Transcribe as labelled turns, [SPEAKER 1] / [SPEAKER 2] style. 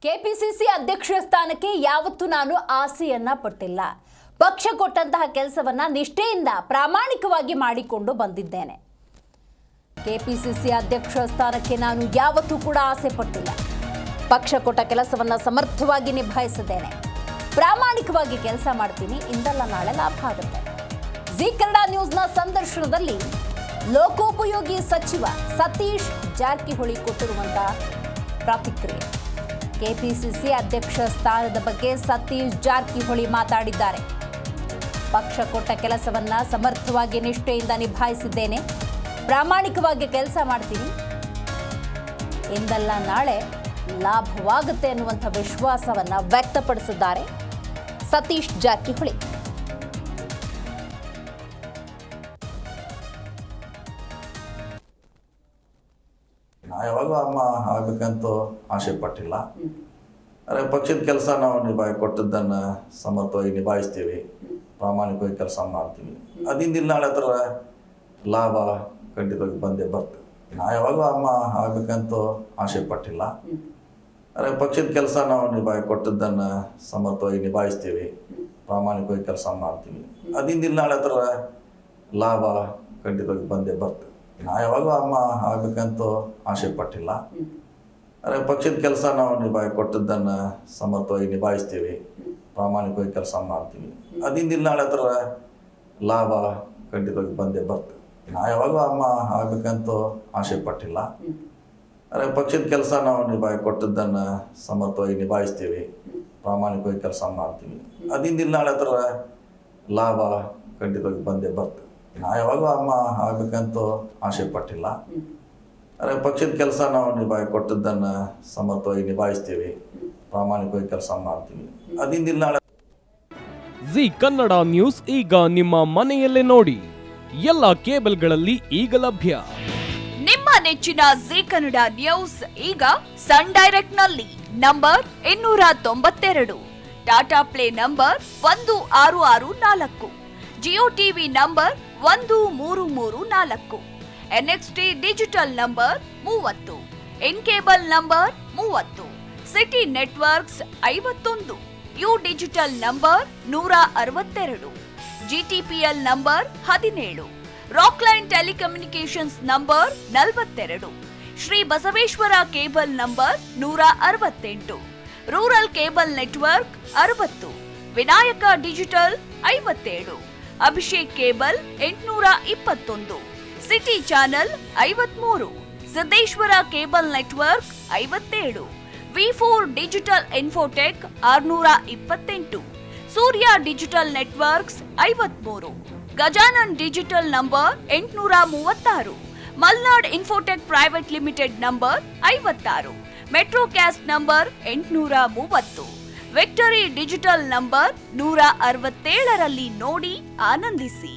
[SPEAKER 1] KPCC ಅಧ್ಯಕ್ಷ ಸ್ಥಾನಕ್ಕೆ ಯಾವತ್ತೂ ನಾನು ಆಸೆಯನ್ನ ಪಟ್ಟಿಲ್ಲ. ಪಕ್ಷ ಕೊಟ್ಟಂತಹ ಕೆಲಸವನ್ನ ನಿಷ್ಠೆಯಿಂದ ಪ್ರಾಮಾಣಿಕವಾಗಿ ಮಾಡಿಕೊಂಡು ಬಂದಿದ್ದೇನೆ. ಕೆಪಿಸಿಸಿ ಅಧ್ಯಕ್ಷ ಸ್ಥಾನಕ್ಕೆ ನಾನು ಯಾವತ್ತೂ ಕೂಡ ಆಸೆ ಪಟ್ಟಿಲ್ಲ. ಪಕ್ಷ ಕೊಟ್ಟ ಕೆಲಸವನ್ನ ಸಮರ್ಥವಾಗಿ ನಿಭಾಯಿಸಿದ್ದೇನೆ. ಪ್ರಾಮಾಣಿಕವಾಗಿ ಕೆಲಸ ಮಾಡ್ತೀನಿ. ಇಂದಲ್ಲ ನಾಳೆ ಲಾಭ ಆಗುತ್ತೆ. ಜಿ ಕನ್ನಡ ನ್ಯೂಸ್ನ ಸಂದರ್ಶನದಲ್ಲಿ ಲೋಕೋಪಯೋಗಿ ಸಚಿವ ಸತೀಶ್ ಜಾರಕಿಹೊಳಿ ಕೊಟ್ಟಿರುವಂತಹ ಪ್ರತಿಕ್ರಿಯೆ. ಕೆಪಿಸಿಸಿ ಅಧ್ಯಕ್ಷ ಸ್ಥಾನದ ಬಗ್ಗೆ ಸತೀಶ್ ಜಾರಕಿಹೊಳಿ ಮಾತಾಡಿದ್ದಾರೆ. ಪಕ್ಷ ಕೊಟ್ಟ ಕೆಲಸವನ್ನ ಸಮರ್ಥವಾಗಿ ನಿಷ್ಠೆಯಿಂದ ನಿಭಾಯಿಸಿದ್ದೇನೆ. ಪ್ರಾಮಾಣಿಕವಾಗಿ ಕೆಲಸ ಮಾಡ್ತೀನಿ. ಇಂದಲ್ಲ ನಾಳೆ ಲಾಭವಾಗುತ್ತೆ ಅನ್ನುವಂಥ ವಿಶ್ವಾಸವನ್ನ ವ್ಯಕ್ತಪಡಿಸಿದ್ದಾರೆ ಸತೀಶ್ ಜಾರಕಿಹೊಳಿ.
[SPEAKER 2] ನಾ ಯಾವಾಗೂ ಅಮ್ಮ ಆಗ್ಬೇಕಂತ ಆಸೆ ಪಟ್ಟಿಲ್ಲ. ಆದರೆ ಪಕ್ಷದ ಕೆಲಸ ನಾವು ಕೊಟ್ಟದ್ದನ್ನು ಸಮರ್ಥವಾಗಿ ನಿಭಾಯಿಸ್ತೀವಿ. ಪ್ರಾಮಾಣಿಕವಾಗಿ ಕೆಲಸ ಮಾಡ್ತೀವಿ. ಅದಿಂದಿಲ್ಲ ನಾಳೆ ಹತ್ರ ಲಾಭ ಖಂಡಿತವಾಗಿ ಬಂದೇ ಬರ್ತದೆ. ನಾ ಯಾವಾಗೂ ಅಮ್ಮ ಆಗ್ಬೇಕಂತ ಆಸೆ ಪಟ್ಟಿಲ್ಲ. ಆದರೆ ಪಕ್ಷದ ಕೆಲಸ ನಾವು ಕೊಟ್ಟದ್ದನ್ನು ಸಮರ್ಥವಾಗಿ ನಿಭಾಯಿಸ್ತೀವಿ. ಪ್ರಾಮಾಣಿಕವಾಗಿ ಕೆಲಸ ಮಾಡ್ತೀವಿ. ಅದಿಂದಿಲ್ಲ ನಾಳೆ ಹತ್ರ ಲಾಭ ಖಂಡಿತವಾಗಿ ಬಂದೇ ಬರ್ತದೆ. ನಾ ಯಾವಾಗೂ ಅಮ್ಮ ಆಗ್ಬೇಕಂತ ಆಸೆ ಪಟ್ಟಿಲ್ಲ. ಆದರೆ ಪಕ್ಷದ ಕೆಲಸ ನಾವು ಕೊಟ್ಟದ್ದನ್ನು ಸಮರ್ಥವಾಗಿ ನಿಭಾಯಿಸ್ತೀವಿ. ಪ್ರಾಮಾಣಿಕವಾಗಿ ಕೆಲಸ ಮಾಡ್ತೀವಿ. ಅದಿಂದಿಲ್ಲ ನಾಳೆ ಹತ್ರ ಲಾಭ ಖಂಡಿತವಾಗಿ ಬಂದೇ ಬರ್ತದೆ. ನಾ ಯಾವಾಗೂ ಅಮ್ಮ ಆಗ್ಬೇಕಂತ ಆಸೆ ಪಟ್ಟಿಲ್ಲ. ಆದರೆ ಪಕ್ಷದ ಕೆಲಸ ನಾವು ಕೊಟ್ಟದ್ದನ್ನು ಸಮರ್ಥವಾಗಿ ನಿಭಾಯಿಸ್ತೀವಿ. ಪ್ರಾಮಾಣಿಕವಾಗಿ ಕೆಲಸ ಮಾಡ್ತೀವಿ. ಅದಿಂದಿಲ್ಲ ನಾಳೆ ಹತ್ರ ಲಾಭ ಖಂಡಿತವಾಗಿ ಬಂದೇ ಬರ್ತದೆ. ನಾ ಯಾವಾಗೂ ಅಮ್ಮ ಆಗ್ಬೇಕಂತ ಆಸೆ ಪಟ್ಟಿಲ್ಲ. ಆದರೆ ಪಕ್ಷದ ಕೆಲಸ ನಾವು ಕೊಟ್ಟದ್ದನ್ನು ಸಮರ್ಥವಾಗಿ ನಿಭಾಯಿಸ್ತೀವಿ. ಪ್ರಾಮಾಣಿಕವಾಗಿ ಕೆಲಸ ಮಾಡ್ತೀವಿ. ಅದಿಂದಿಲ್ಲ ನಾಳೆ.
[SPEAKER 3] ಜಿ ಕನ್ನಡ ನ್ಯೂಸ್ ಈಗ ನಿಮ್ಮ ಮನೆಯಲ್ಲೇ ನೋಡಿ. ಎಲ್ಲ ಕೇಬಲ್ಗಳಲ್ಲಿ ಈಗ ಲಭ್ಯ.
[SPEAKER 4] ನಿಮ್ಮ ನೆಚ್ಚಿನ ಜಿ ಕನ್ನಡ ನ್ಯೂಸ್ ಈಗ ಸನ್ ಡೈರೆಕ್ಟ್ ನಲ್ಲಿ number 292, Tata play number 1664, Jio TV number 1334, NXT digital number 30, in cable number 30, city networks 51, U digital number 162, GTPL number 17, Rockline telecommunications number 42, Shri Basaveshwara cable number 168, rural cable network 60, Vinayaka digital 57, Abhishek cable 821, city channel 53, Siddeshwara cable network 57, V4 digital Infotech 628, Surya digital networks 53, Gajanan digital number 836, Malnad infotech private limited number 56, Metrocast number 830, Victory digital number 167ರಲ್ಲಿ ನೋಡಿ ಆನಂದಿಸಿ.